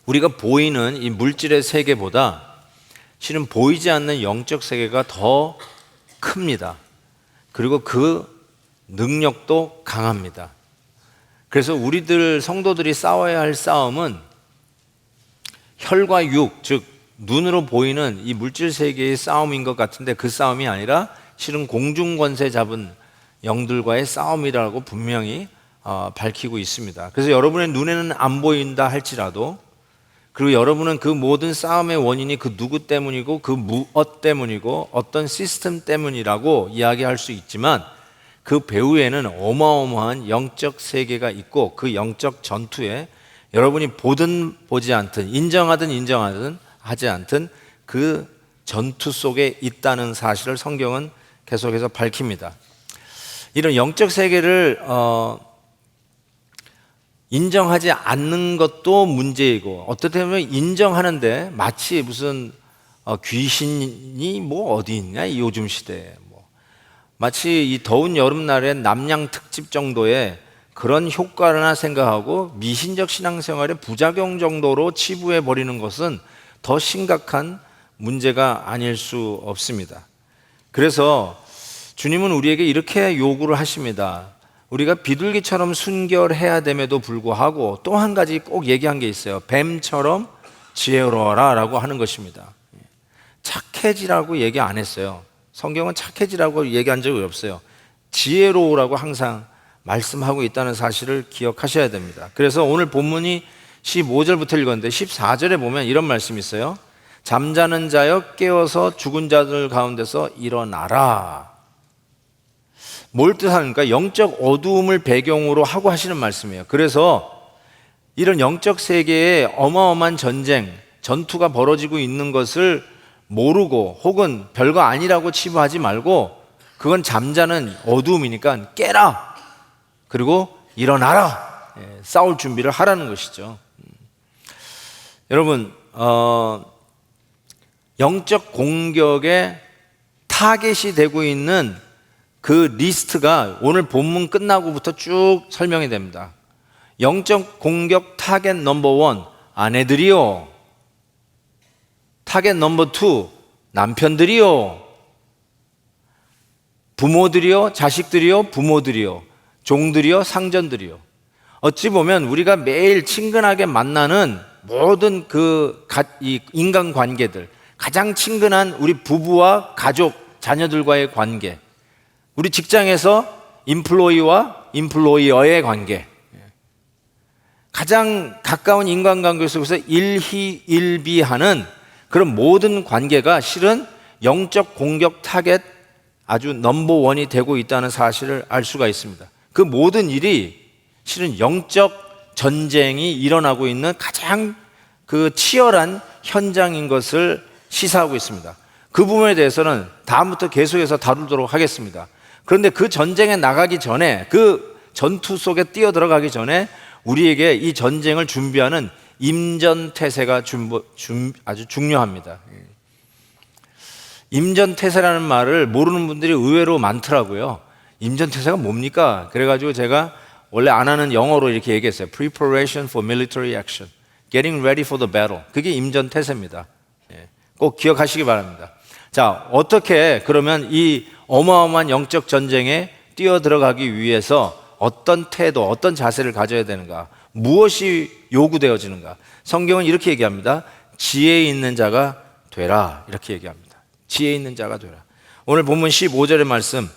우리가 보이는 이 물질의 세계보다 실은 보이지 않는 영적 세계가 더 큽니다. 그리고 그 능력도 강합니다. 그래서 우리들 성도들이 싸워야 할 싸움은 혈과 육, 즉 눈으로 보이는 이 물질 세계의 싸움인 것 같은데 그 싸움이 아니라 실은 공중권세 잡은 영들과의 싸움이라고 분명히 밝히고 있습니다. 그래서 여러분의 눈에는 안 보인다 할지라도, 그리고 여러분은 그 모든 싸움의 원인이 그 누구 때문이고 그 무엇 때문이고 어떤 시스템 때문이라고 이야기할 수 있지만, 그 배후에는 어마어마한 영적 세계가 있고 그 영적 전투에 여러분이 보든 보지 않든 인정하든 하지 않든 그 전투 속에 있다는 사실을 성경은 계속해서 밝힙니다. 이런 영적 세계를 인정하지 않는 것도 문제이고, 어떻게 보면 인정하는데 마치 무슨 귀신이 뭐 어디 있냐 요즘 시대에, 마치 이 더운 여름날에 남양 특집 정도의 그런 효과나 생각하고 미신적 신앙생활의 부작용 정도로 치부해 버리는 것은 더 심각한 문제가 아닐 수 없습니다. 그래서 주님은 우리에게 이렇게 요구를 하십니다. 우리가 비둘기처럼 순결해야 됨에도 불구하고 또 한 가지 꼭 얘기한 게 있어요. 뱀처럼 지혜로워라 라고 하는 것입니다. 착해지라고 얘기 안 했어요. 성경은 착해지라고 얘기한 적이 없어요. 지혜로우라고 항상 말씀하고 있다는 사실을 기억하셔야 됩니다. 그래서 오늘 본문이 15절부터 읽었는데 14절에 보면 이런 말씀이 있어요. 잠자는 자여 깨어서 죽은 자들 가운데서 일어나라. 뭘 뜻하는가? 영적 어두움을 배경으로 하고 하시는 말씀이에요. 그래서 이런 영적 세계에 어마어마한 전투가 벌어지고 있는 것을 모르고 혹은 별거 아니라고 치부하지 말고, 그건 잠자는 어두움이니까 깨라, 그리고 일어나라, 싸울 준비를 하라는 것이죠. 여러분, 영적 공격의 타겟이 되고 있는 그 리스트가 오늘 본문 끝나고부터 쭉 설명이 됩니다. 영적 공격 타겟 넘버 1, 아내들이요. 타겟 넘버 2, 남편들이요. 부모들이요, 자식들이요, 부모들이요, 종들이요, 상전들이요. 어찌 보면 우리가 매일 친근하게 만나는 모든 이 인간관계들, 가장 친근한 우리 부부와 가족, 자녀들과의 관계, 우리 직장에서 인플로이와 인플로이어의 관계, 가장 가까운 인간관계 속에서 일희일비하는 그런 모든 관계가 실은 영적 공격 타겟 아주 넘버원이 되고 있다는 사실을 알 수가 있습니다. 그 모든 일이 실은 영적 전쟁이 일어나고 있는 가장 그 치열한 현장인 것을 시사하고 있습니다. 그 부분에 대해서는 다음부터 계속해서 다루도록 하겠습니다. 그런데 그 전쟁에 나가기 전에, 그 전투 속에 뛰어 들어가기 전에 우리에게 이 전쟁을 준비하는 임전태세가 아주 중요합니다. 임전태세라는 말을 모르는 분들이 의외로 많더라고요. 임전태세가 뭡니까? 그래가지고 제가 원래 안 하는 영어로 이렇게 얘기했어요. Preparation for military action, Getting ready for the battle. 그게 임전태세입니다. 꼭 기억하시기 바랍니다. 자, 어떻게 그러면 이 어마어마한 영적 전쟁에 뛰어 들어가기 위해서 어떤 태도, 어떤 자세를 가져야 되는가? 무엇이 요구되어지는가? 성경은 이렇게 얘기합니다. 지혜 있는 자가 되라, 이렇게 얘기합니다. 지혜 있는 자가 되라. 오늘 본문 15절의 말씀,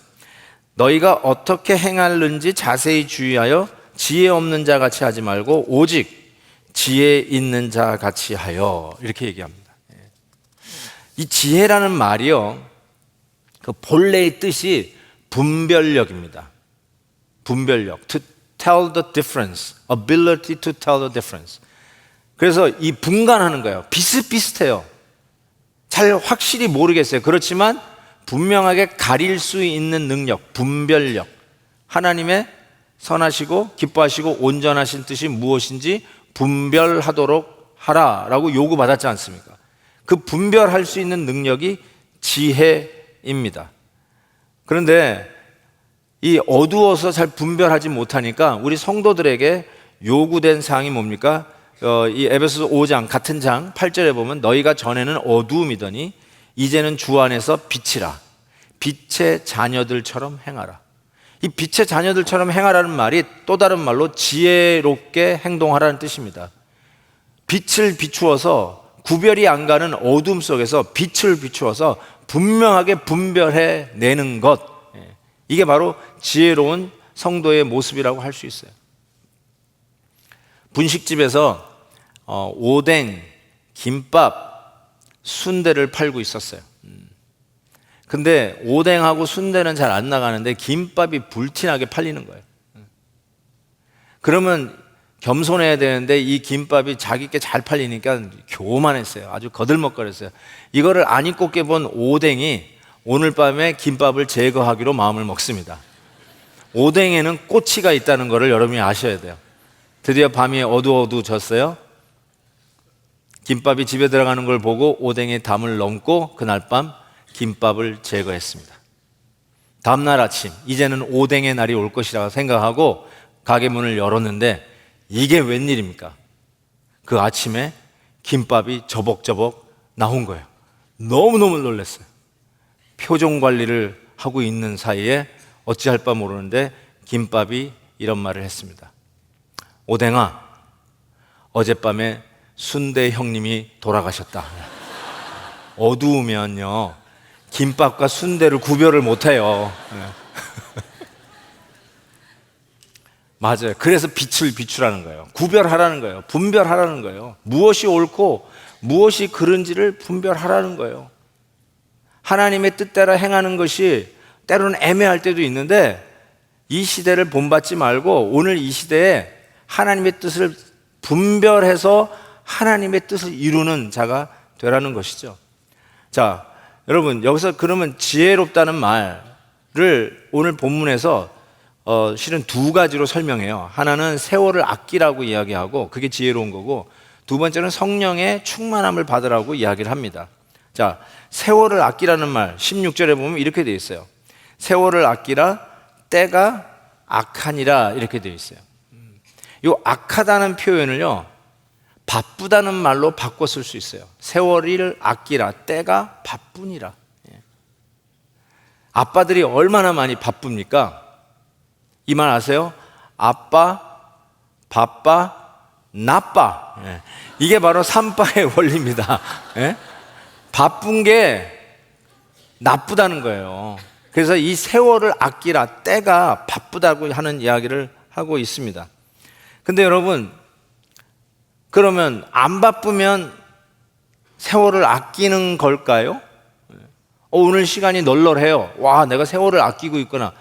너희가 어떻게 행하는지 자세히 주의하여 지혜 없는 자 같이 하지 말고 오직 지혜 있는 자 같이 하여, 이렇게 얘기합니다. 이 지혜라는 말이요, 그 본래의 뜻이 분별력입니다. 분별력, to tell the difference, ability to tell the difference. 그래서 이 분간하는 거예요. 비슷비슷해요. 잘 확실히 모르겠어요. 그렇지만 분명하게 가릴 수 있는 능력, 분별력. 하나님의 선하시고 기뻐하시고 온전하신 뜻이 무엇인지 분별하도록 하라라고 요구받았지 않습니까? 그 분별할 수 있는 능력이 지혜입니다. 그런데 이 어두워서 잘 분별하지 못하니까 우리 성도들에게 요구된 사항이 뭡니까? 이 에베소서 5장 같은 장 8절에 보면 너희가 전에는 어두움이더니 이제는 주 안에서 빛이라. 빛의 자녀들처럼 행하라. 이 빛의 자녀들처럼 행하라는 말이 또 다른 말로 지혜롭게 행동하라는 뜻입니다. 빛을 비추어서 구별이 안 가는 어둠 속에서 빛을 비추어서 분명하게 분별해 내는 것, 이게 바로 지혜로운 성도의 모습이라고 할 수 있어요. 분식집에서 오뎅, 김밥, 순대를 팔고 있었어요. 근데 오뎅하고 순대는 잘 안 나가는데 김밥이 불티나게 팔리는 거예요. 그러면 겸손해야 되는데 이 김밥이 자기께 잘 팔리니까 교만했어요. 아주 거들먹거렸어요. 이거를 안 입고 깨본 오뎅이 오늘 밤에 김밥을 제거하기로 마음을 먹습니다. 오뎅에는 꼬치가 있다는 것을 여러분이 아셔야 돼요. 드디어 밤이 어두워졌어요. 김밥이 집에 들어가는 걸 보고 오뎅에 담을 넘고 그날 밤 김밥을 제거했습니다. 다음날 아침 이제는 오뎅의 날이 올 것이라고 생각하고 가게 문을 열었는데 이게 웬일입니까? 그 아침에 김밥이 저벅저벅 나온 거예요. 너무너무 놀랐어요. 표정 관리를 하고 있는 사이에 어찌할 바 모르는데 김밥이 이런 말을 했습니다. 오뎅아, 어젯밤에 순대 형님이 돌아가셨다. 어두우면요 김밥과 순대를 구별을 못해요. 맞아요. 그래서 빛을 비추라는 거예요. 구별하라는 거예요. 분별하라는 거예요. 무엇이 옳고 무엇이 그른지를 분별하라는 거예요. 하나님의 뜻대로 행하는 것이 때로는 애매할 때도 있는데 이 시대를 본받지 말고 오늘 이 시대에 하나님의 뜻을 분별해서 하나님의 뜻을 이루는 자가 되라는 것이죠. 자, 여러분 여기서 그러면 지혜롭다는 말을 오늘 본문에서 실은 두 가지로 설명해요. 하나는 세월을 아끼라고 이야기하고 그게 지혜로운 거고, 두 번째는 성령의 충만함을 받으라고 이야기를 합니다. 자, 세월을 아끼라는 말 16절에 보면 이렇게 되어 있어요. 세월을 아끼라 때가 악하니라 이렇게 되어 있어요. 이 악하다는 표현을요 바쁘다는 말로 바꿔 쓸 수 있어요. 세월을 아끼라 때가 바쁘니라. 아빠들이 얼마나 많이 바쁩니까? 이 말 아세요? 아빠, 바빠, 나빠. 이게 바로 삼바의 원리입니다. 바쁜 게 나쁘다는 거예요. 그래서 이 세월을 아끼라 때가 바쁘다고 하는 이야기를 하고 있습니다. 근데 여러분, 그러면 안 바쁘면 세월을 아끼는 걸까요? 오늘 시간이 널널해요. 와, 내가 세월을 아끼고 있구나.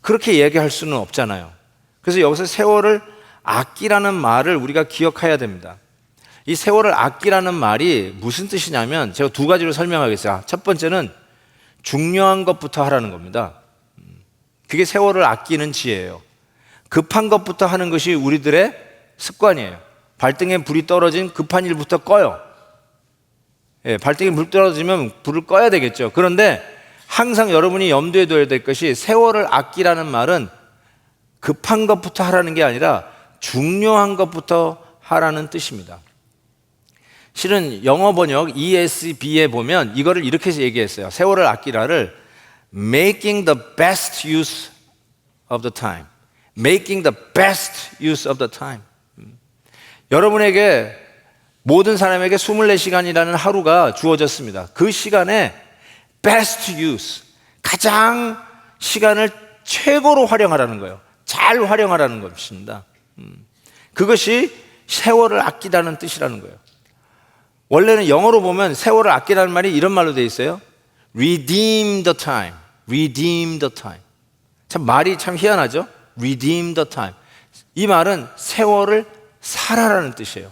그렇게 얘기할 수는 없잖아요. 그래서 여기서 세월을 아끼라는 말을 우리가 기억해야 됩니다. 이 세월을 아끼라는 말이 무슨 뜻이냐면 제가 두 가지로 설명하겠어요. 첫 번째는 중요한 것부터 하라는 겁니다. 그게 세월을 아끼는 지혜예요. 급한 것부터 하는 것이 우리들의 습관이에요. 발등에 불이 떨어진 급한 일부터 꺼요. 발등에 불 떨어지면 불을 꺼야 되겠죠. 그런데 항상 여러분이 염두에 둬야 될 것이 세월을 아끼라는 말은 급한 것부터 하라는 게 아니라 중요한 것부터 하라는 뜻입니다. 실은 영어 번역 ESV에 보면 이거를 이렇게 얘기했어요. 세월을 아끼라를 making the best use of the time. making the best use of the time. 여러분에게 모든 사람에게 24시간이라는 하루가 주어졌습니다. 그 시간에 best use, 가장 시간을 최고로 활용하라는 거예요. 잘 활용하라는 것입니다. 그것이 세월을 아끼다는 뜻이라는 거예요. 원래는 영어로 보면 세월을 아끼라는 말이 이런 말로 되어 있어요. redeem the time, redeem the time. 참 말이 참 희한하죠? redeem the time. 이 말은 세월을 살아라는 뜻이에요.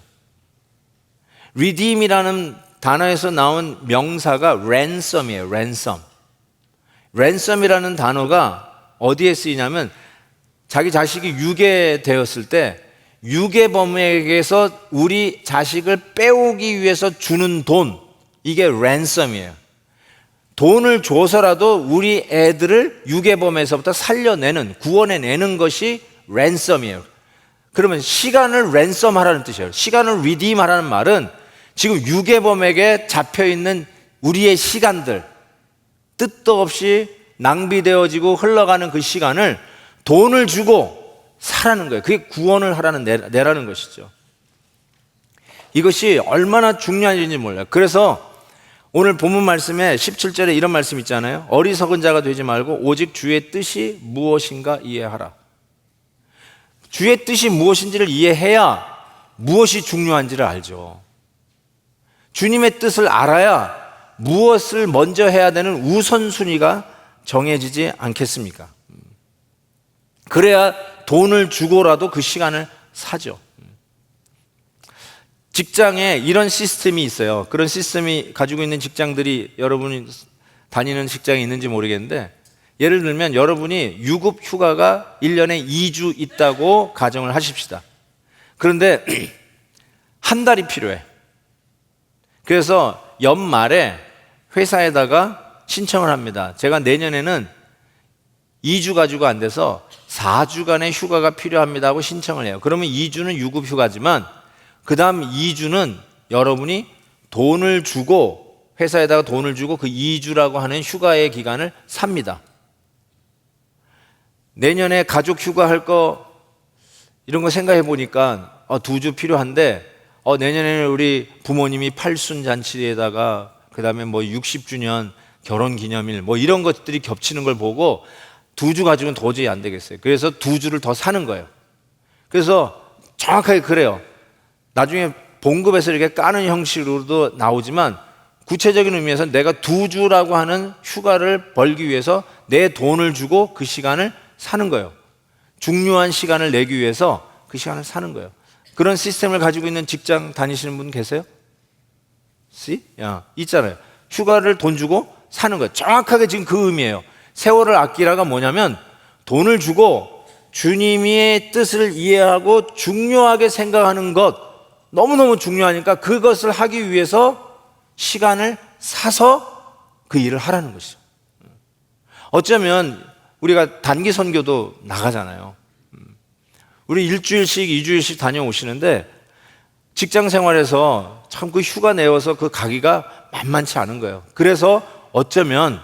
redeem이라는 단어에서 나온 명사가 ransom이에요. ransom. ransom이라는 단어가 어디에 쓰이냐면 자기 자식이 유괴되었을 때 유괴범에게서 우리 자식을 빼오기 위해서 주는 돈, 이게 ransom이에요. 돈을 줘서라도 우리 애들을 유괴범에서부터 살려내는, 구원해내는 것이 ransom이에요. 그러면 시간을 랜섬하라는 뜻이에요. 시간을 리디임하라는 말은 지금 유괴범에게 잡혀있는 우리의 시간들, 뜻도 없이 낭비되어지고 흘러가는 그 시간을 돈을 주고 사라는 거예요. 그게 구원을 하라는 내라는 것이죠. 이것이 얼마나 중요한 일인지 몰라요. 그래서 오늘 본문 말씀에 17절에 이런 말씀 있잖아요. 어리석은 자가 되지 말고 오직 주의 뜻이 무엇인가 이해하라. 주의 뜻이 무엇인지를 이해해야 무엇이 중요한지를 알죠. 주님의 뜻을 알아야 무엇을 먼저 해야 되는 우선순위가 정해지지 않겠습니까? 그래야 돈을 주고라도 그 시간을 사죠. 직장에 이런 시스템이 있어요. 그런 시스템이 가지고 있는 직장들이 여러분이 다니는 직장이 있는지 모르겠는데, 예를 들면 여러분이 유급 휴가가 1년에 2주 있다고 가정을 하십시다. 그런데 한 달이 필요해. 그래서 연말에 회사에다가 신청을 합니다. 제가 내년에는 2주 가지고 안 돼서 4주간의 휴가가 필요합니다 하고 신청을 해요. 그러면 2주는 유급 휴가지만 그 다음 2주는 여러분이 돈을 주고, 회사에다가 돈을 주고 그 2주라고 하는 휴가의 기간을 삽니다. 내년에 가족 휴가 할 거 이런 거 생각해 보니까 2주 필요한데 내년에는 우리 부모님이 팔순 잔치에다가 그 다음에 뭐 60주년 결혼 기념일 뭐 이런 것들이 겹치는 걸 보고 2주 가지고는 도저히 안 되겠어요. 그래서 2주를 더 사는 거예요. 그래서 정확하게 그래요. 나중에 봉급에서 이렇게 까는 형식으로도 나오지만 구체적인 의미에서 내가 2주라고 하는 휴가를 벌기 위해서 내 돈을 주고 그 시간을 사는 거예요. 중요한 시간을 내기 위해서 그 시간을 사는 거예요. 그런 시스템을 가지고 있는 직장 다니시는 분 계세요? 있잖아요. 휴가를 돈 주고 사는 거예요. 정확하게 지금 그 의미예요. 세월을 아끼라가 뭐냐면 돈을 주고 주님의 뜻을 이해하고 중요하게 생각하는 것, 너무너무 중요하니까 그것을 하기 위해서 시간을 사서 그 일을 하라는 것이죠. 어쩌면 우리가 단기 선교도 나가잖아요. 우리 일주일씩, 2주일씩 다녀오시는데 직장 생활에서 참 그 휴가 내어서 그 가기가 만만치 않은 거예요. 그래서 어쩌면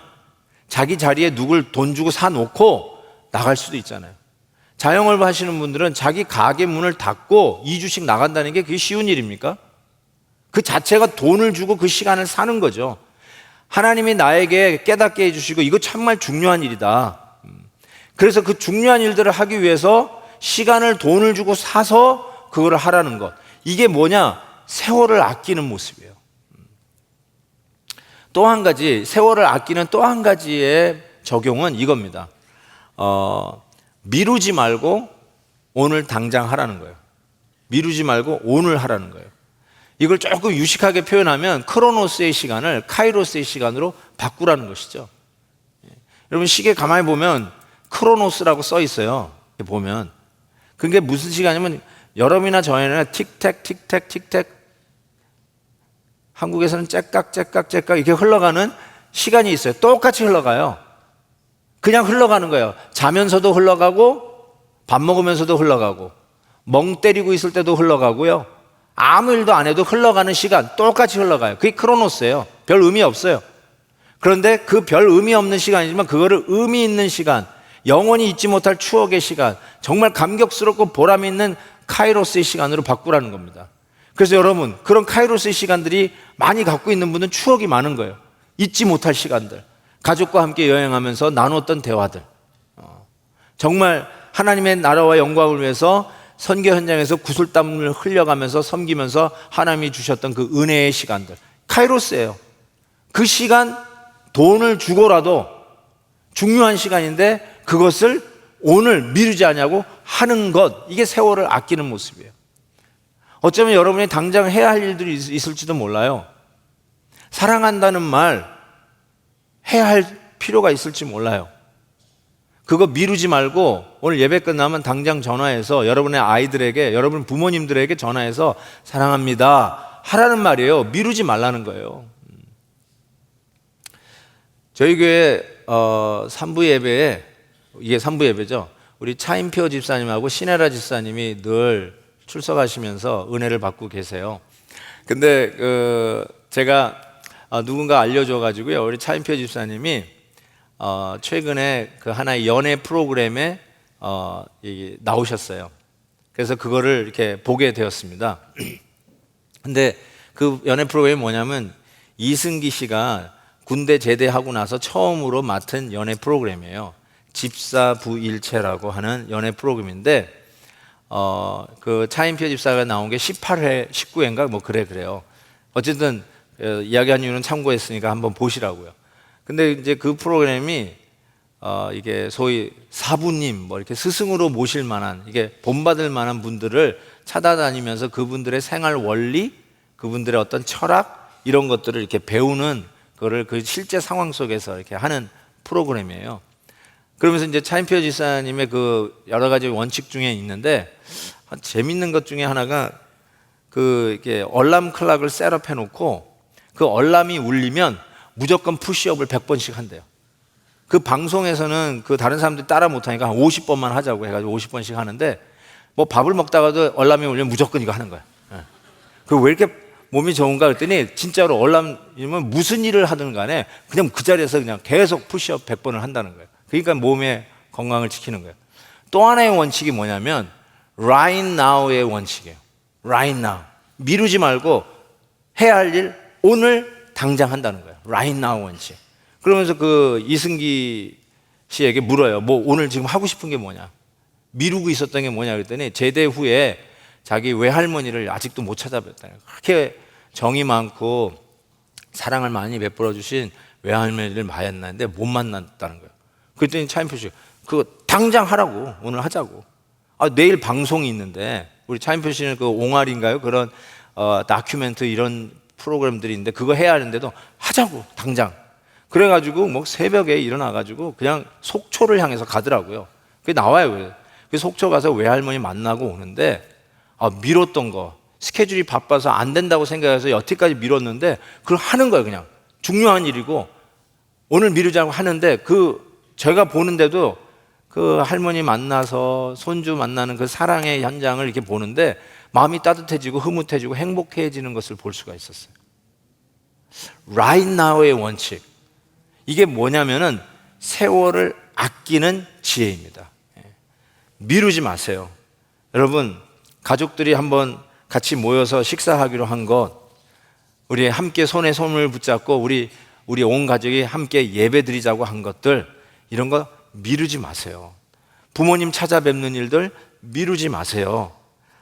자기 자리에 누굴 돈 주고 사놓고 나갈 수도 있잖아요. 자영업 하시는 분들은 자기 가게 문을 닫고 2주씩 나간다는 게 그게 쉬운 일입니까? 그 자체가 돈을 주고 그 시간을 사는 거죠. 하나님이 나에게 깨닫게 해주시고 이거 정말 중요한 일이다. 그래서 그 중요한 일들을 하기 위해서 시간을 돈을 주고 사서 그거를 하라는 것. 이게 뭐냐? 세월을 아끼는 모습이에요. 또 한 가지, 세월을 아끼는 또 한 가지의 적용은 이겁니다. 미루지 말고 오늘 당장 하라는 거예요. 미루지 말고 오늘 하라는 거예요. 이걸 조금 유식하게 표현하면 크로노스의 시간을 카이로스의 시간으로 바꾸라는 것이죠. 여러분 시계 가만히 보면 크로노스라고 써 있어요. 보면 그게 무슨 시간이냐면 여러분이나 저희나 틱택 틱택 틱택, 한국에서는 째깍 째깍 째깍 이렇게 흘러가는 시간이 있어요. 똑같이 흘러가요. 그냥 흘러가는 거예요. 자면서도 흘러가고 밥 먹으면서도 흘러가고 멍 때리고 있을 때도 흘러가고요. 아무 일도 안 해도 흘러가는 시간 똑같이 흘러가요. 그게 크로노스예요. 별 의미 없어요. 그런데 그 별 의미 없는 시간이지만 그거를 의미 있는 시간, 영원히 잊지 못할 추억의 시간, 정말 감격스럽고 보람 있는 카이로스의 시간으로 바꾸라는 겁니다. 그래서 여러분 그런 카이로스의 시간들이 많이 갖고 있는 분은 추억이 많은 거예요. 잊지 못할 시간들, 가족과 함께 여행하면서 나눴던 대화들, 정말 하나님의 나라와 영광을 위해서 선교 현장에서 구슬땀을 흘려가면서 섬기면서 하나님이 주셨던 그 은혜의 시간들, 카이로스예요. 그 시간 돈을 주고라도 중요한 시간인데 그것을 오늘 미루지 않냐고 하는 것, 이게 세월을 아끼는 모습이에요. 어쩌면 여러분이 당장 해야 할 일들이 있을지도 몰라요. 사랑한다는 말 해야 할 필요가 있을지 몰라요. 그거 미루지 말고 오늘 예배 끝나면 당장 전화해서 여러분의 아이들에게, 여러분 부모님들에게 전화해서 사랑합니다 하라는 말이에요. 미루지 말라는 거예요. 저희 교회 3부 예배에, 이게 3부 예배죠. 우리 차인표 집사님하고 신혜라 집사님이 늘 출석하시면서 은혜를 받고 계세요. 근데 제가 누군가 알려줘가지고요, 우리 차인표 집사님이 최근에 그 하나의 연애 프로그램에 나오셨어요. 그래서 그거를 이렇게 보게 되었습니다. 근데 그 연애 프로그램이 뭐냐면 이승기 씨가 군대 제대하고 나서 처음으로 맡은 연애 프로그램이에요. 집사부일체라고 하는 연애 프로그램인데 그 차인표 집사가 나온 게 18회, 19회인가 뭐 그래요. 어쨌든 이야기한 이유는 참고했으니까 한번 보시라고요. 근데 이제 그 프로그램이 이게 소위 사부님 뭐 이렇게 스승으로 모실 만한, 이게 본받을 만한 분들을 찾아다니면서 그분들의 생활 원리, 그분들의 어떤 철학 이런 것들을 이렇게 배우는 거를 그 실제 상황 속에서 이렇게 하는 프로그램이에요. 그러면서 이제 차인표 지사님의 그 여러 가지 원칙 중에 있는데 재밌는 것 중에 하나가 그 이렇게 얼람 클락을 셋업해 놓고 그 얼람이 울리면 무조건 푸시업을 100번씩 한대요. 그 방송에서는 그 다른 사람들이 따라 못하니까 한 50번만 하자고 해가지고 50번씩 하는데 뭐 밥을 먹다가도 얼람이 울리면 무조건 이거 하는 거야. 그 왜 이렇게 몸이 좋은가 그랬더니 진짜로 얼람이면 무슨 일을 하든 간에 그냥 그 자리에서 그냥 계속 푸시업 100번을 한다는 거예요. 그러니까 몸의 건강을 지키는 거예요. 또 하나의 원칙이 뭐냐면 right now의 원칙이에요. right now. 미루지 말고 해야 할 일 오늘 당장 한다는 거예요. right now 원칙. 그러면서 그 이승기 씨에게 물어요. 뭐 오늘 지금 하고 싶은 게 뭐냐? 미루고 있었던 게 뭐냐 그랬더니 제대 후에 자기 외할머니를 아직도 못 찾아뵀다는, 그렇게 정이 많고 사랑을 많이 베풀어 주신 외할머니를 만났는데 못 만났다는 거예요. 그랬더니 차인표 씨, 그거 당장 하라고, 오늘 하자고. 내일 방송이 있는데, 우리 차인표 씨는 그 옹알인가요? 그런 다큐멘트 이런 프로그램들이 있는데 그거 해야 하는데도 하자고, 당장. 그래가지고 뭐 새벽에 일어나가지고 그냥 속초를 향해서 가더라고요. 그게 나와요. 그 속초 가서 외할머니 만나고 오는데 미뤘던 거, 스케줄이 바빠서 안 된다고 생각해서 여태까지 미뤘는데 그걸 하는 거예요. 그냥 중요한 일이고 오늘 미루자고 하는데 제가 보는데도 그 할머니 만나서 손주 만나는 그 사랑의 현장을 이렇게 보는데 마음이 따뜻해지고 흐뭇해지고 행복해지는 것을 볼 수가 있었어요. Right now의 원칙, 이게 뭐냐면은 세월을 아끼는 지혜입니다. 미루지 마세요. 여러분, 가족들이 한번 같이 모여서 식사하기로 한 것, 우리 함께 손에 손을 붙잡고 우리 온 가족이 함께 예배드리자고 한 것들, 이런 거 미루지 마세요. 부모님 찾아뵙는 일들 미루지 마세요.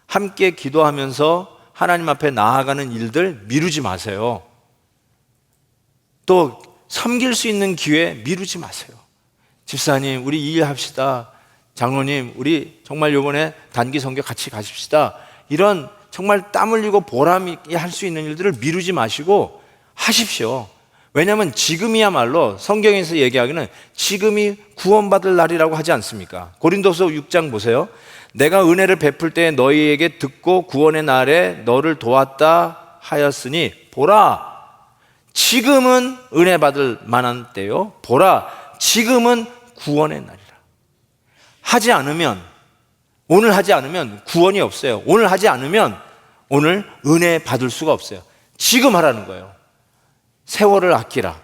함께 기도하면서 하나님 앞에 나아가는 일들 미루지 마세요. 또 섬길 수 있는 기회 미루지 마세요. 집사님, 우리 이 일 합시다. 장로님, 우리 정말 이번에 단기 선교 같이 가십시다. 이런 정말 땀 흘리고 보람 있게 할 수 있는 일들을 미루지 마시고 하십시오. 왜냐하면 지금이야말로 성경에서 얘기하기는 지금이 구원받을 날이라고 하지 않습니까? 고린도서 6장 보세요. 내가 은혜를 베풀 때 너희에게 듣고 구원의 날에 너를 도왔다 하였으니 보라, 지금은 은혜 받을 만한 때요. 보라, 지금은 구원의 날이라. 하지 않으면, 오늘 하지 않으면 구원이 없어요. 오늘 하지 않으면 오늘 은혜 받을 수가 없어요. 지금 하라는 거예요. 세월을 아끼라.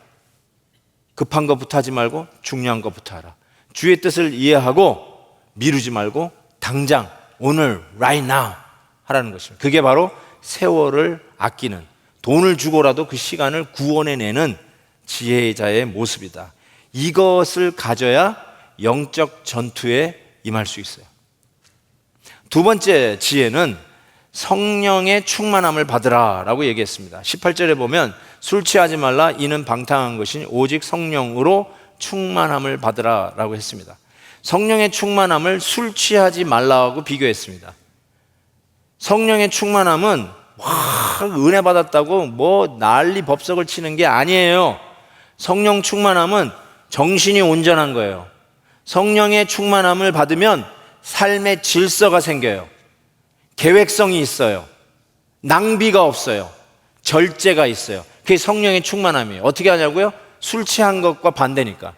급한 것부터 하지 말고 중요한 것부터 하라. 주의 뜻을 이해하고 미루지 말고 당장 오늘 right now 하라는 것입니다. 그게 바로 세월을 아끼는, 돈을 주고라도 그 시간을 구원해내는 지혜자의 모습이다. 이것을 가져야 영적 전투에 임할 수 있어요. 두 번째 지혜는 성령의 충만함을 받으라 라고 얘기했습니다. 18절에 보면 술 취하지 말라, 이는 방탕한 것이니 오직 성령으로 충만함을 받으라 라고 했습니다. 성령의 충만함을 술 취하지 말라고 비교했습니다. 성령의 충만함은 은혜 받았다고 뭐 난리 법석을 치는 게 아니에요. 성령 충만함은 정신이 온전한 거예요. 성령의 충만함을 받으면 삶의 질서가 생겨요. 계획성이 있어요. 낭비가 없어요. 절제가 있어요. 그게 성령의 충만함이에요. 어떻게 하냐고요? 술 취한 것과 반대니까.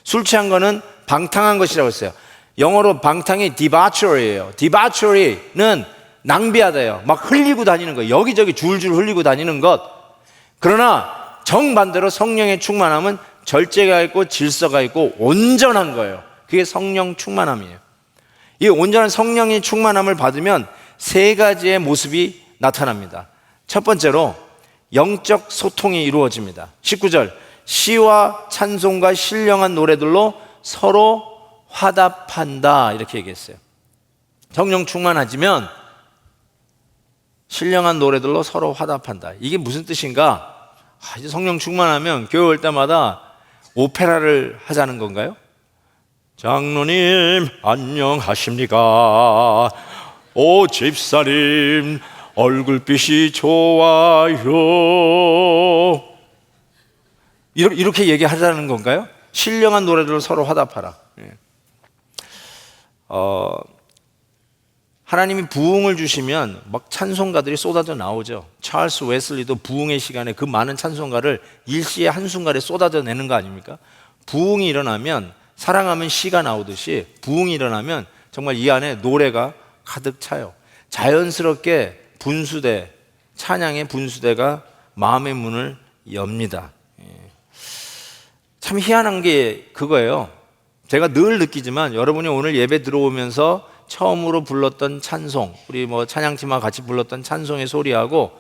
술 취한 거는 방탕한 것이라고 했어요. 영어로 방탕이 debauchery예요. debauchery는 낭비하다예요. 막 흘리고 다니는 거, 여기저기 줄줄 흘리고 다니는 것. 그러나 정반대로 성령의 충만함은 절제가 있고 질서가 있고 온전한 거예요. 그게 성령 충만함이에요. 이 온전한 성령의 충만함을 받으면 세 가지의 모습이 나타납니다. 첫 번째로 영적 소통이 이루어집니다. 19절, 시와 찬송과 신령한 노래들로 서로 화답한다, 이렇게 얘기했어요. 성령 충만해지면 신령한 노래들로 서로 화답한다. 이게 무슨 뜻인가? 이제 성령 충만하면 교회 올 때마다 오페라를 하자는 건가요? 장로님 안녕하십니까? 오 집사님 얼굴빛이 좋아요. 이렇게 얘기하자는 건가요? 신령한 노래들로 서로 화답하라. 하나님이 부흥을 주시면 막 찬송가들이 쏟아져 나오죠. 찰스 웨슬리도 부흥의 시간에 그 많은 찬송가를 일시에 한순간에 쏟아져 내는 거 아닙니까? 부흥이 일어나면, 사랑하면 시가 나오듯이 부흥이 일어나면 정말 이 안에 노래가 가득 차요. 자연스럽게 분수대, 찬양의 분수대가 마음의 문을 엽니다. 참 희한한 게 그거예요. 제가 늘 느끼지만 여러분이 오늘 예배 들어오면서 처음으로 불렀던 찬송, 우리 찬양팀과 같이 불렀던 찬송의 소리하고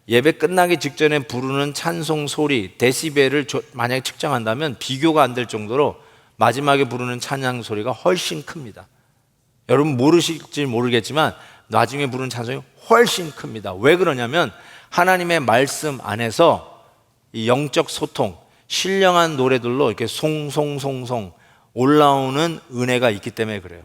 예배 끝나기 직전에 부르는 찬송 소리, 데시벨을 만약에 측정한다면 비교가 안 될 정도로 마지막에 부르는 찬양 소리가 훨씬 큽니다. 여러분 모르실지 모르겠지만 나중에 부르는 찬송이 훨씬 큽니다. 왜 그러냐면 하나님의 말씀 안에서 이 영적 소통, 신령한 노래들로 이렇게 송송송송 올라오는 은혜가 있기 때문에 그래요.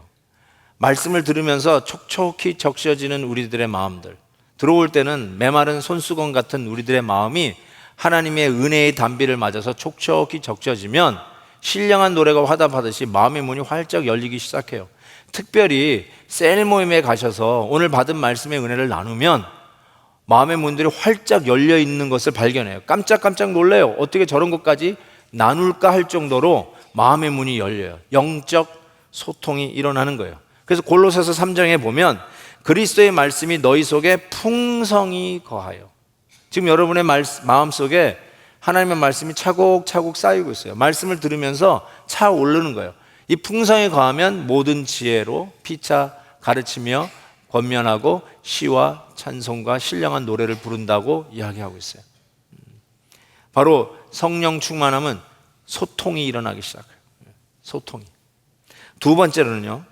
말씀을 들으면서 촉촉히 적셔지는 우리들의 마음들, 들어올 때는 메마른 손수건 같은 우리들의 마음이 하나님의 은혜의 단비를 맞아서 촉촉히 적셔지면 신령한 노래가 화답하듯이 마음의 문이 활짝 열리기 시작해요. 특별히 셀 모임에 가셔서 오늘 받은 말씀의 은혜를 나누면 마음의 문들이 활짝 열려 있는 것을 발견해요. 깜짝깜짝 놀래요. 어떻게 저런 것까지 나눌까 할 정도로 마음의 문이 열려요. 영적 소통이 일어나는 거예요. 그래서 골로새서 3장에 보면 그리스도의 말씀이 너희 속에 풍성히 거하여, 지금 여러분의 마음속에 하나님의 말씀이 차곡차곡 쌓이고 있어요. 말씀을 들으면서 차오르는 거예요. 이 풍성히 거하면 모든 지혜로 피차 가르치며 권면하고 시와 찬송과 신령한 노래를 부른다고 이야기하고 있어요. 바로 성령 충만함은 소통이 일어나기 시작해요. 소통이. 두 번째로는요,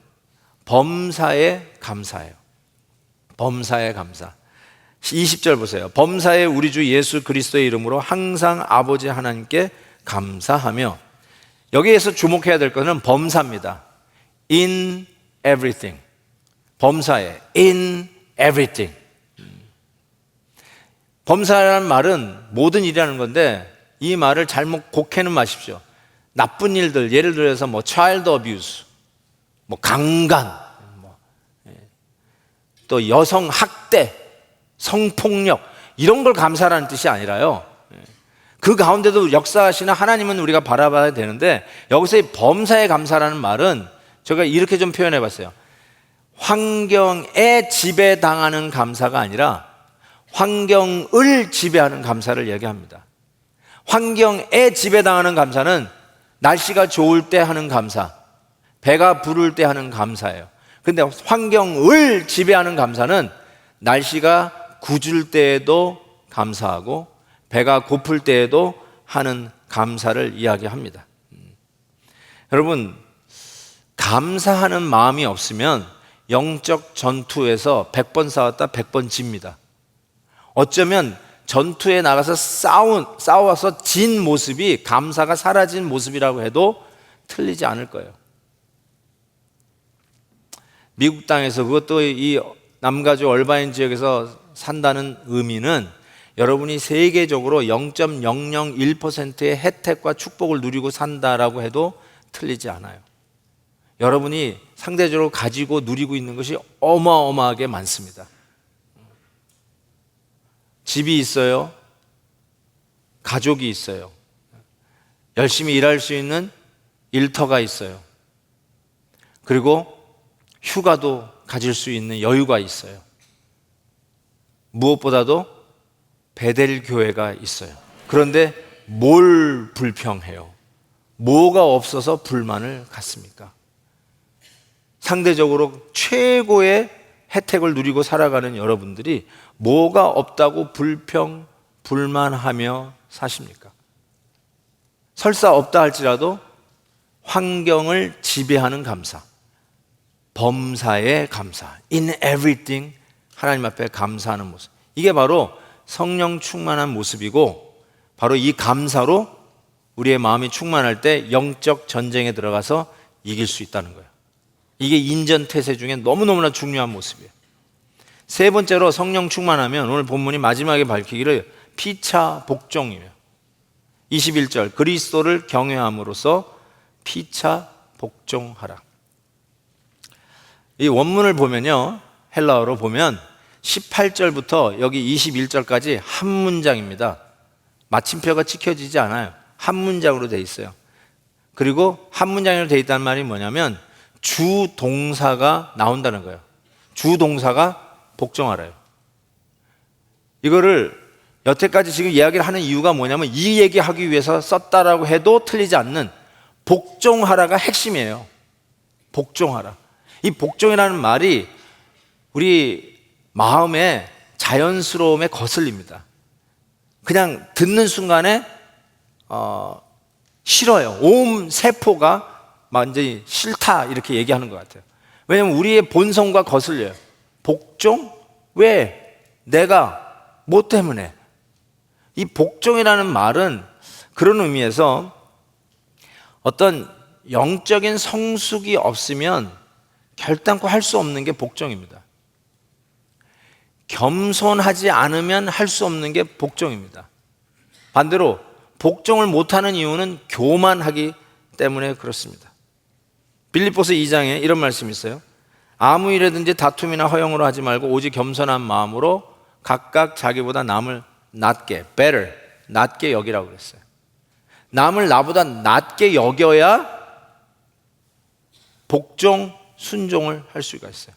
범사에 감사해요. 범사에 감사. 20절 보세요. 범사에 우리 주 예수 그리스도의 이름으로 항상 아버지 하나님께 감사하며, 여기에서 주목해야 될 것은 범사입니다. In everything. 범사에 in everything. 범사라는 말은 모든 일이라는 건데 이 말을 잘못 곡해는 마십시오. 나쁜 일들, 예를 들어서 child abuse, 강간, 또 여성 학대, 성폭력, 이런 걸 감사라는 뜻이 아니라요, 그 가운데도 역사하시는 하나님은 우리가 바라봐야 되는데, 여기서 이 범사에 감사라는 말은 제가 이렇게 좀 표현해 봤어요. 환경에 지배당하는 감사가 아니라 환경을 지배하는 감사를 얘기합니다. 환경에 지배당하는 감사는 날씨가 좋을 때 하는 감사, 배가 부를 때 하는 감사예요. 근데 환경을 지배하는 감사는 날씨가 굳을 때에도 감사하고 배가 고플 때에도 하는 감사를 이야기합니다. 여러분, 감사하는 마음이 없으면 영적 전투에서 100번 싸웠다 100번 집니다. 어쩌면 전투에 나가서 싸워서 진 모습이 감사가 사라진 모습이라고 해도 틀리지 않을 거예요. 미국 땅에서, 그것도 이 남가주 얼바인 지역에서 산다는 의미는 여러분이 세계적으로 0.001%의 혜택과 축복을 누리고 산다라고 해도 틀리지 않아요. 여러분이 상대적으로 가지고 누리고 있는 것이 어마어마하게 많습니다. 집이 있어요. 가족이 있어요. 열심히 일할 수 있는 일터가 있어요. 그리고 휴가도 가질 수 있는 여유가 있어요. 무엇보다도 베델 교회가 있어요. 그런데 뭘 불평해요? 뭐가 없어서 불만을 갖습니까? 상대적으로 최고의 혜택을 누리고 살아가는 여러분들이 뭐가 없다고 불만하며 사십니까? 설사 없다 할지라도 환경을 지배하는 감사, 범사에 감사, in everything 하나님 앞에 감사하는 모습, 이게 바로 성령 충만한 모습이고, 바로 이 감사로 우리의 마음이 충만할 때 영적 전쟁에 들어가서 이길 수 있다는 거예요. 이게 인전태세 중에 너무너무나 중요한 모습이에요. 세 번째로 성령 충만하면 오늘 본문이 마지막에 밝히기를 피차 복종이에요. 21절, 그리스도를 경외함으로써 피차 복종하라. 이 원문을 보면요, 헬라어로 보면 18절부터 여기 21절까지 한 문장입니다. 마침표가 찍혀지지 않아요. 한 문장으로 돼 있어요. 그리고 한 문장으로 돼 있다는 말이 뭐냐면 주동사가 나온다는 거예요. 주동사가 복종하라요. 이거를 여태까지 지금 이야기를 하는 이유가 뭐냐면 이 얘기하기 위해서 썼다라고 해도 틀리지 않는 복종하라가 핵심이에요. 복종하라. 이 복종이라는 말이 우리 마음에 자연스러움에 거슬립니다. 그냥 듣는 순간에 싫어요. 온 세포가 완전히 싫다 이렇게 얘기하는 것 같아요. 왜냐하면 우리의 본성과 거슬려요. 복종? 왜? 내가? 뭐 때문에? 이 복종이라는 말은 그런 의미에서 어떤 영적인 성숙이 없으면 결단코 할 수 없는 게 복종입니다. 겸손하지 않으면 할 수 없는 게 복종입니다. 반대로 복종을 못하는 이유는 교만하기 때문에 그렇습니다. 빌립보서 2장에 이런 말씀이 있어요. 아무 일에든지 다툼이나 허영으로 하지 말고 오직 겸손한 마음으로 각각 자기보다 남을 낮게, better, 낮게 여기라고 그랬어요. 남을 나보다 낮게 여겨야 복종, 순종을 할 수가 있어요.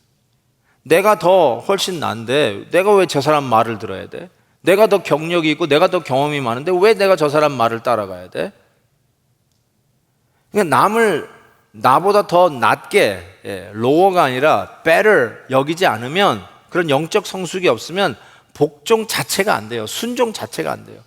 내가 더 훨씬 난데 내가 왜 저 사람 말을 들어야 돼? 내가 더 경력이 있고 내가 더 경험이 많은데 왜 내가 저 사람 말을 따라가야 돼? 그러니까 남을 나보다 더 낮게, lower가 아니라 better 여기지 않으면, 그런 영적 성숙이 없으면 복종 자체가 안 돼요. 순종 자체가 안 돼요.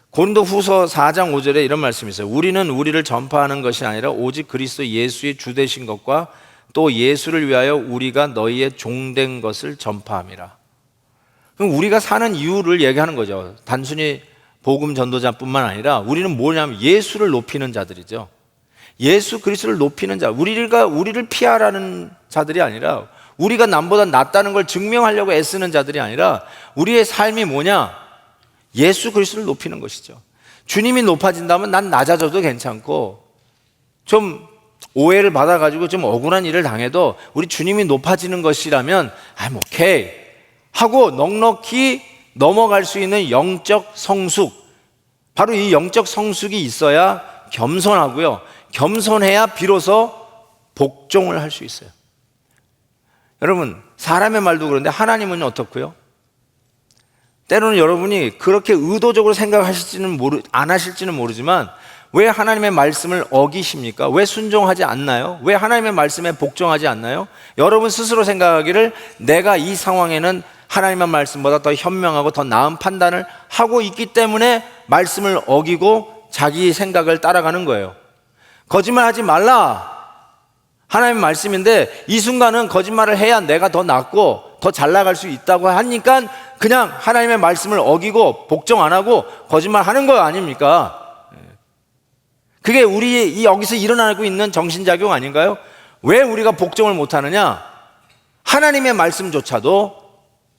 고린도후서 4장 5절에 이런 말씀이 있어요. 우리는 우리를 전파하는 것이 아니라 오직 그리스도 예수의 주 되신 것과 또 예수를 위하여 우리가 너희의 종된 것을 전파함이라. 그럼 우리가 사는 이유를 얘기하는 거죠. 단순히 복음 전도자뿐만 아니라 우리는 뭐냐면 예수를 높이는 자들이죠. 예수 그리스도를 높이는 자. 우리를 피하라는 자들이 아니라, 우리가 남보다 낫다는 걸 증명하려고 애쓰는 자들이 아니라, 우리의 삶이 뭐냐? 예수 그리스도를 높이는 것이죠. 주님이 높아진다면 난 낮아져도 괜찮고, 좀 오해를 받아가지고 좀 억울한 일을 당해도 우리 주님이 높아지는 것이라면 I'm okay 하고 넉넉히 넘어갈 수 있는 영적 성숙, 바로 이 영적 성숙이 있어야 겸손하고요, 겸손해야 비로소 복종을 할 수 있어요. 여러분, 사람의 말도 그런데 하나님은 어떻고요? 때로는 여러분이 그렇게 의도적으로 생각하실지는 안 하실지는 모르지만 왜 하나님의 말씀을 어기십니까? 왜 순종하지 않나요? 왜 하나님의 말씀에 복종하지 않나요? 여러분 스스로 생각하기를 내가 이 상황에는 하나님의 말씀보다 더 현명하고 더 나은 판단을 하고 있기 때문에 말씀을 어기고 자기 생각을 따라가는 거예요. 거짓말하지 말라, 하나님의 말씀인데 이 순간은 거짓말을 해야 내가 더 낫고 더 잘 나갈 수 있다고 하니까 그냥 하나님의 말씀을 어기고 복종 안 하고 거짓말하는 거 아닙니까? 그게 우리 여기서 일어나고 있는 정신작용 아닌가요? 왜 우리가 복종을 못하느냐? 하나님의 말씀조차도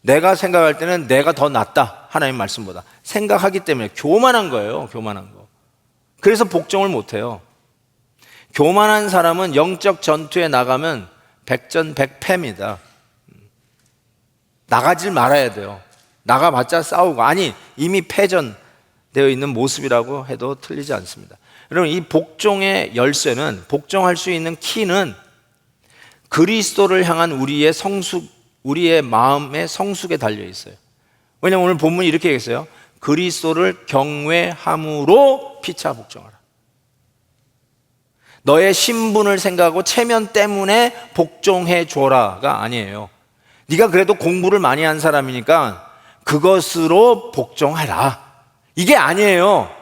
내가 생각할 때는 내가 더 낫다, 하나님 말씀보다 생각하기 때문에 교만한 거예요. 교만한 거. 그래서 복종을 못해요. 교만한 사람은 영적 전투에 나가면 백전백패입니다. 나가질 말아야 돼요. 나가봤자 싸우고, 아니 이미 패전 되어 있는 모습이라고 해도 틀리지 않습니다. 여러분, 이 복종의 열쇠는, 복종할 수 있는 키는 그리스도를 향한 우리의 마음의 성숙에 달려 있어요. 왜냐하면 오늘 본문이 이렇게 얘기했어요. 그리스도를 경외함으로 피차 복종하라. 너의 신분을 생각하고 체면 때문에 복종해 줘라가 아니에요. 네가 그래도 공부를 많이 한 사람이니까 그것으로 복종하라, 이게 아니에요.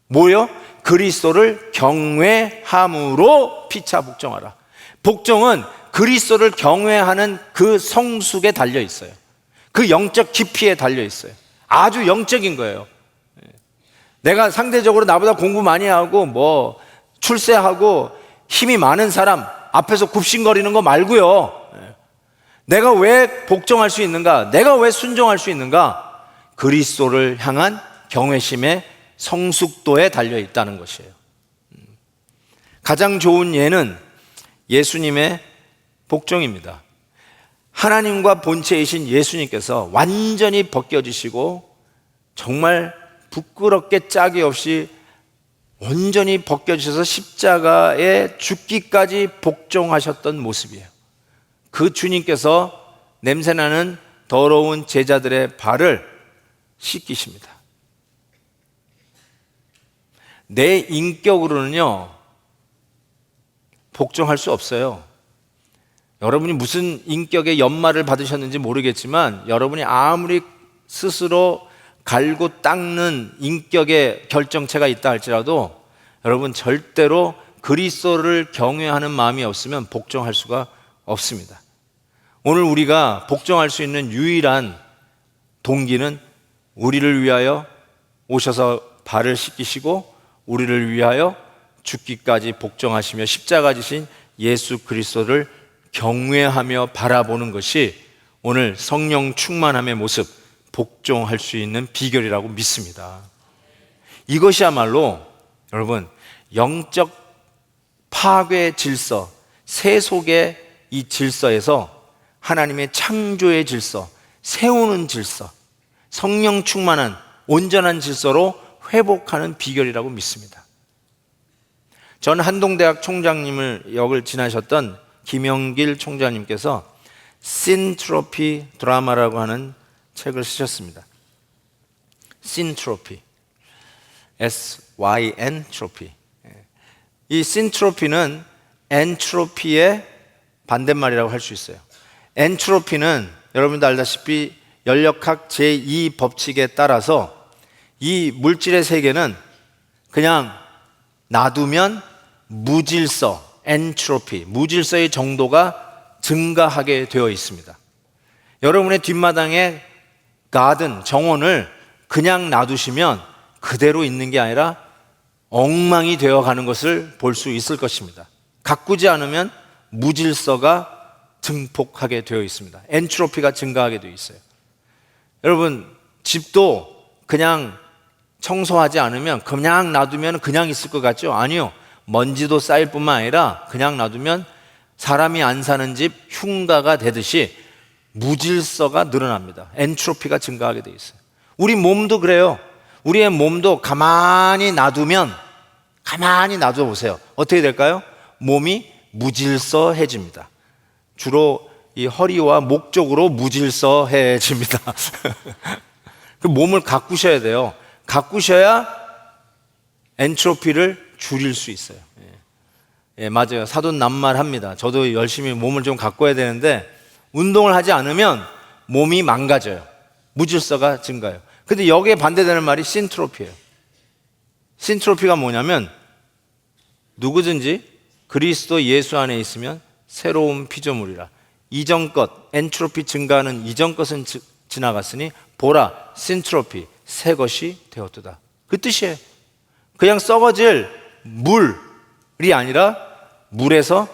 뭐요? 그리스도를 경외함으로 피차 복종하라. 복종은 그리스도를 경외하는 그 성숙에 달려 있어요. 그 영적 깊이에 달려 있어요. 아주 영적인 거예요. 내가 상대적으로 나보다 공부 많이 하고 출세하고 힘이 많은 사람 앞에서 굽신거리는 거 말고요. 내가 왜 복종할 수 있는가? 내가 왜 순종할 수 있는가? 그리스도를 향한 경외심의 성숙도에 달려 있다는 것이에요. 가장 좋은 예는 예수님의 복종입니다. 하나님과 본체이신 예수님께서 완전히 벗겨지시고 정말 부끄럽게 짝이 없이 온전히 벗겨지셔서 십자가에 죽기까지 복종하셨던 모습이에요. 그 주님께서 냄새나는 더러운 제자들의 발을 씻기십니다. 내 인격으로는요, 복종할 수 없어요. 여러분이 무슨 인격의 연말을 받으셨는지 모르겠지만 여러분이 아무리 스스로 갈고 닦는 인격의 결정체가 있다 할지라도 여러분 절대로 그리스도를 경외하는 마음이 없으면 복종할 수가 없습니다. 오늘 우리가 복종할 수 있는 유일한 동기는 우리를 위하여 오셔서 발을 씻기시고 우리를 위하여 죽기까지 복종하시며 십자가 지신 예수 그리스도를 경외하며 바라보는 것이 오늘 성령 충만함의 모습, 복종할 수 있는 비결이라고 믿습니다. 이것이야말로 여러분 영적 파괴의 질서, 세속의 이 질서에서 하나님의 창조의 질서, 세우는 질서, 성령 충만한 온전한 질서로 회복하는 비결이라고 믿습니다. 전 한동대학 총장님을 역을 지나셨던 김영길 총장님께서 신트로피 드라마라고 하는 책을 쓰셨습니다. 신트로피, S-Y-N 트로피. 이 신트로피는 엔트로피의 반대말이라고 할 수 있어요. 엔트로피는 여러분도 알다시피 연력학 제2법칙에 따라서 이 물질의 세계는 그냥 놔두면 무질서, 엔트로피, 무질서의 정도가 증가하게 되어 있습니다. 여러분의 뒷마당에 가든, 정원을 그냥 놔두시면 그대로 있는 게 아니라 엉망이 되어가는 것을 볼 수 있을 것입니다. 가꾸지 않으면 무질서가 증폭하게 되어 있습니다. 엔트로피가 증가하게 되어 있어요. 여러분, 집도 그냥 청소하지 않으면, 그냥 놔두면 그냥 있을 것 같죠? 아니요. 먼지도 쌓일 뿐만 아니라 그냥 놔두면 사람이 안 사는 집 흉가가 되듯이 무질서가 늘어납니다. 엔트로피가 증가하게 되어 있어요. 우리 몸도 그래요. 우리의 몸도 가만히 놔둬보세요. 어떻게 될까요? 몸이 무질서해집니다. 주로 이 허리와 목 쪽으로 무질서해집니다. 그 몸을 가꾸셔야 돼요. 가꾸셔야 엔트로피를 줄일 수 있어요. 예, 맞아요. 사돈 낱말합니다. 저도 열심히 몸을 좀 가꿔야 되는데 운동을 하지 않으면 몸이 망가져요. 무질서가 증가해요. 근데 여기에 반대되는 말이 신트로피예요. 신트로피가 뭐냐면 누구든지 그리스도 예수 안에 있으면 새로운 피조물이라. 이전 것, 엔트로피 증가하는 이전 것은 지나갔으니 보라, 신트로피, 새 것이 되었도다. 그 뜻이에요. 그냥 썩어질 물이 아니라 물에서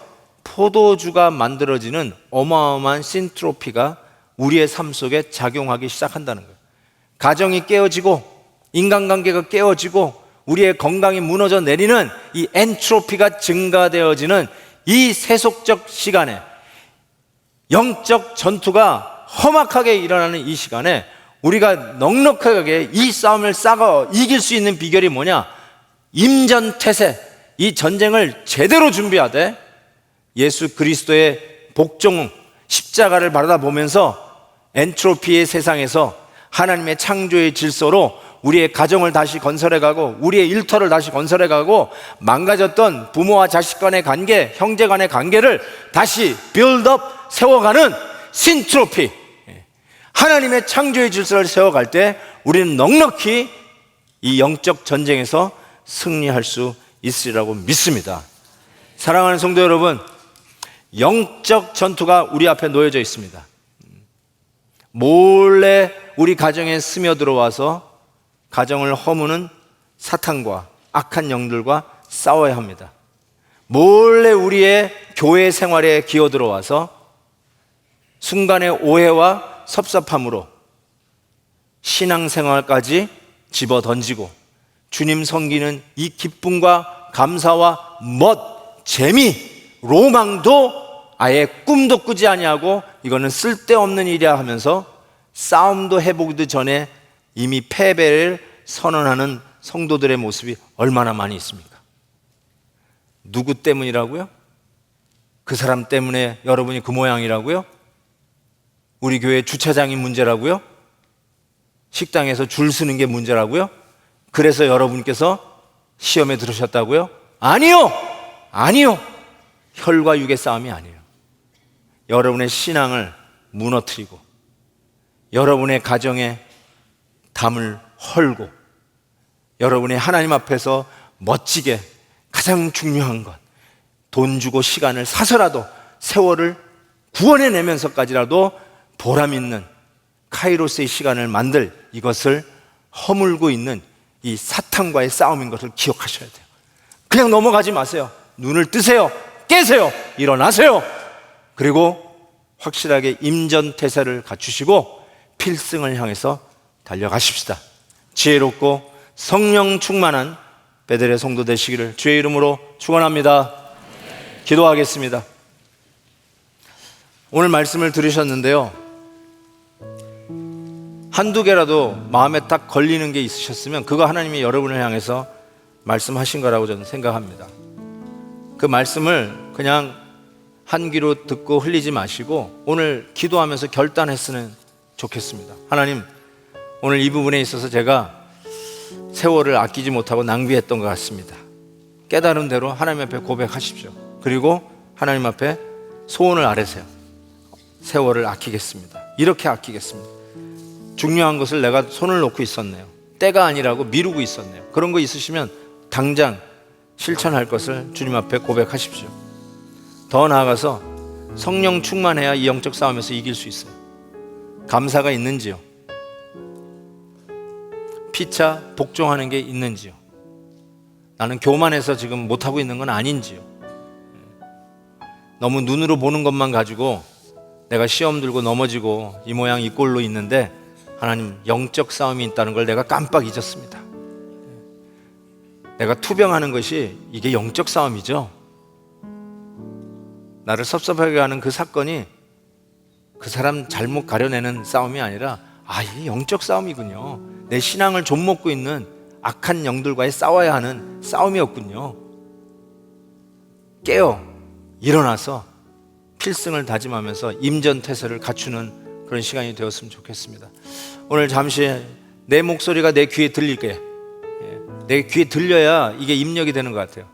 포도주가 만들어지는 어마어마한 신트로피가 우리의 삶 속에 작용하기 시작한다는 거예요. 가정이 깨어지고 인간관계가 깨어지고 우리의 건강이 무너져 내리는 이 엔트로피가 증가되어지는 이 세속적 시간에, 영적 전투가 험악하게 일어나는 이 시간에 우리가 넉넉하게 이 싸움을 싸고 이길 수 있는 비결이 뭐냐? 임전태세, 이 전쟁을 제대로 준비하되 예수 그리스도의 복종 십자가를 바라보면서 엔트로피의 세상에서 하나님의 창조의 질서로 우리의 가정을 다시 건설해가고 우리의 일터를 다시 건설해가고 망가졌던 부모와 자식 간의 관계, 형제 간의 관계를 다시 빌드업, 세워가는 신트로피, 하나님의 창조의 질서를 세워갈 때 우리는 넉넉히 이 영적 전쟁에서 승리할 수 있으리라고 믿습니다. 사랑하는 성도 여러분, 영적 전투가 우리 앞에 놓여져 있습니다. 몰래 우리 가정에 스며들어와서 가정을 허무는 사탄과 악한 영들과 싸워야 합니다. 몰래 우리의 교회 생활에 기어들어와서 순간의 오해와 섭섭함으로 신앙생활까지 집어던지고 주님 섬기는 이 기쁨과 감사와 멋, 재미, 로망도 아예 꿈도 꾸지 아니하고 이거는 쓸데없는 일이야 하면서 싸움도 해보기도 전에 이미 패배를 선언하는 성도들의 모습이 얼마나 많이 있습니까? 누구 때문이라고요? 그 사람 때문에 여러분이 그 모양이라고요? 우리 교회 주차장이 문제라고요? 식당에서 줄 서는 게 문제라고요? 그래서 여러분께서 시험에 들으셨다고요? 아니요! 아니요! 혈과 육의 싸움이 아니에요. 여러분의 신앙을 무너뜨리고 여러분의 가정에 담을 헐고 여러분의 하나님 앞에서 멋지게 가장 중요한 것, 돈 주고 시간을 사서라도 세월을 구원해내면서까지라도 보람 있는 카이로스의 시간을 만들 이것을 허물고 있는 이 사탄과의 싸움인 것을 기억하셔야 돼요. 그냥 넘어가지 마세요. 눈을 뜨세요. 깨세요. 일어나세요. 그리고 확실하게 임전태세를 갖추시고 필승을 향해서 달려가십시다. 지혜롭고 성령 충만한 베델의 성도 되시기를 주의 이름으로 축원합니다. 기도하겠습니다. 오늘 말씀을 들으셨는데요, 한두 개라도 마음에 딱 걸리는 게 있으셨으면 그거 하나님이 여러분을 향해서 말씀하신 거라고 저는 생각합니다. 그 말씀을 그냥 한 귀로 듣고 흘리지 마시고 오늘 기도하면서 결단했으면 좋겠습니다. 하나님, 오늘 이 부분에 있어서 제가 세월을 아끼지 못하고 낭비했던 것 같습니다. 깨달은 대로 하나님 앞에 고백하십시오. 그리고 하나님 앞에 소원을 아뢰세요. 세월을 아끼겠습니다. 이렇게 아끼겠습니다. 중요한 것을 내가 손을 놓고 있었네요. 때가 아니라고 미루고 있었네요. 그런 거 있으시면 당장 실천할 것을 주님 앞에 고백하십시오. 더 나아가서 성령 충만해야 이 영적 싸움에서 이길 수 있어요. 감사가 있는지요? 피차 복종하는 게 있는지요? 나는 교만해서 지금 못하고 있는 건 아닌지요? 너무 눈으로 보는 것만 가지고 내가 시험 들고 넘어지고 이 모양 이 꼴로 있는데 하나님, 영적 싸움이 있다는 걸 내가 깜빡 잊었습니다. 내가 투병하는 것이 이게 영적 싸움이죠. 나를 섭섭하게 하는 그 사건이 그 사람 잘못 가려내는 싸움이 아니라 이게 영적 싸움이군요. 내 신앙을 좀먹고 있는 악한 영들과의 싸워야 하는 싸움이었군요. 깨어 일어나서 필승을 다짐하면서 임전태세를 갖추는 그런 시간이 되었으면 좋겠습니다. 오늘 잠시 내 목소리가 내 귀에 들리게, 내 귀에 들려야 이게 입력이 되는 것 같아요.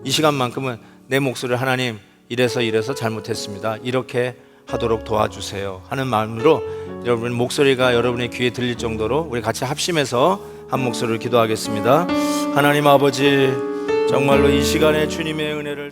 이 시간만큼은 내 목소리를 하나님, 이래서 잘못했습니다, 이렇게 하도록 도와주세요 하는 마음으로 여러분 목소리가 여러분의 귀에 들릴 정도로 우리 같이 합심해서 한 목소리를 기도하겠습니다. 하나님 아버지, 정말로 이 시간에 주님의 은혜를